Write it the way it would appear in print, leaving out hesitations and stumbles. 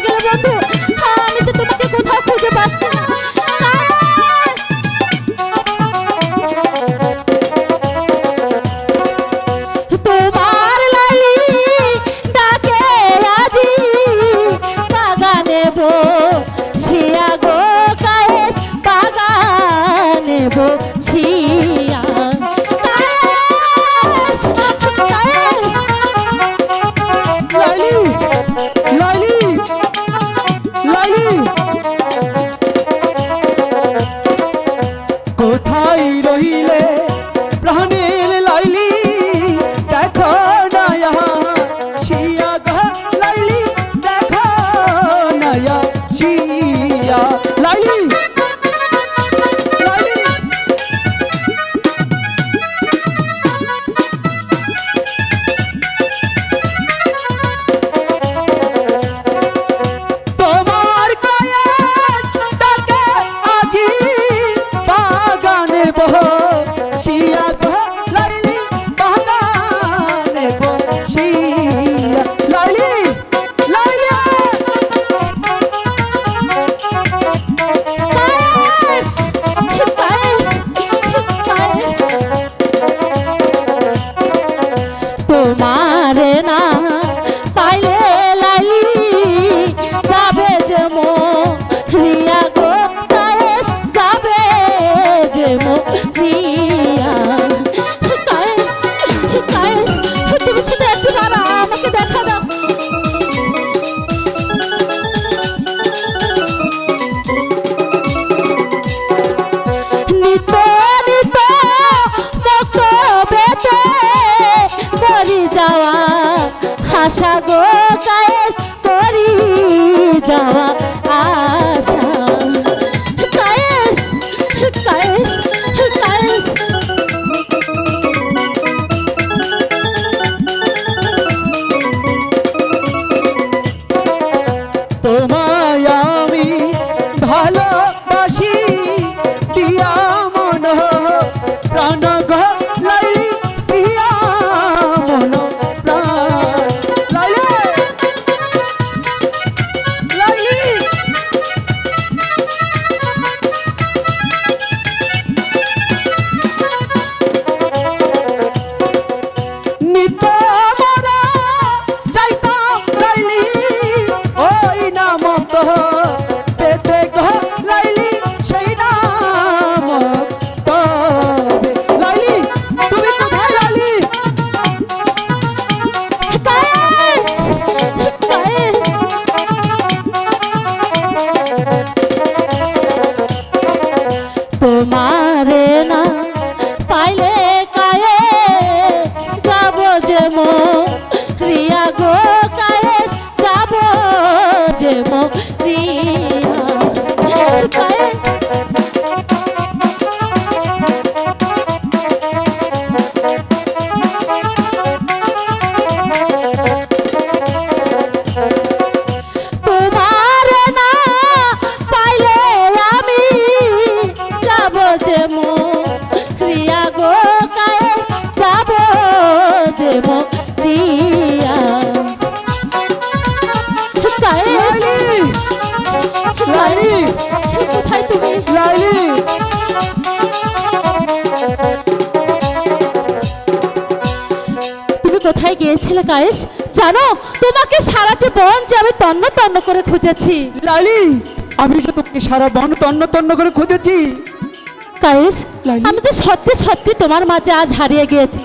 গেলে বন্ধু, আমি তো তোমাকে কোথাও খুঁজে পাচ্ছি না। তোমার লালি ডাকে আজি বাগানে বসিয়া গো কায়েস, বাগানে বসিয়া কোথায় রহিলে প্রাণের লাইলি, দেখো নয়া শিয়া গো লাইলি, দেখো নয়া শিয়া লাইলি লাইলি। তোমার কায়েস ডাকে আজি বাগানে বসিয়া গো লাইলি, বাগানে বসিয়া লাইলি লাইলি। তোমার না পাইলে লাইলি যাবে যে মরিয়া গো কায়েস, যাবে যে মরিয়া। কায়েস কায়েস, তুমি শুধু একটু দাঁড়াও, আমাকে দেখা দাও। নিত নিত মুক্ত বেতে করি যাওয়া আশা গো কায়েস, করি যাওয়া আশা। কায়েস কায়েস কায়েস, তোমায় আমি ভালোবাসি দিয়া মন প্রাণ গো লাইলি, দিয়া মন প্রাণ লাইলি লাইলি। নিত মরা যাইতাম লাইলি, ওই নাম তো পেতে গো লাইলি, সেই নাম তবে লাইলি। তুমি কোথায় লাইলি? কায়েস কায়েস, তোমারে না পাইলে কায়েস, যাব যে মরিয়া গো কায়েস, যাব যে মরিয়া। কায়েস তোমার না পাইলে আমি যাব যে মরিয়া গো কায়েস, যাব যে মরিয়া। কায়েস লাইলি কোথায় তুমি? লাইলি তুমি কোথায় গিয়েছিলে কায়েস? জানো তোমাকে সারাটি বন যে আমি তন্ন তন্ন করে খুঁজেছি। লাইলি, আমি তো তোকে সারা বন তন্ন তন্ন করে খুঁজেছি। কায়েস লাইলি। আমি তো সত্যি সত্যি তোমার মাঝে আজ হারিয়ে গিয়েছি।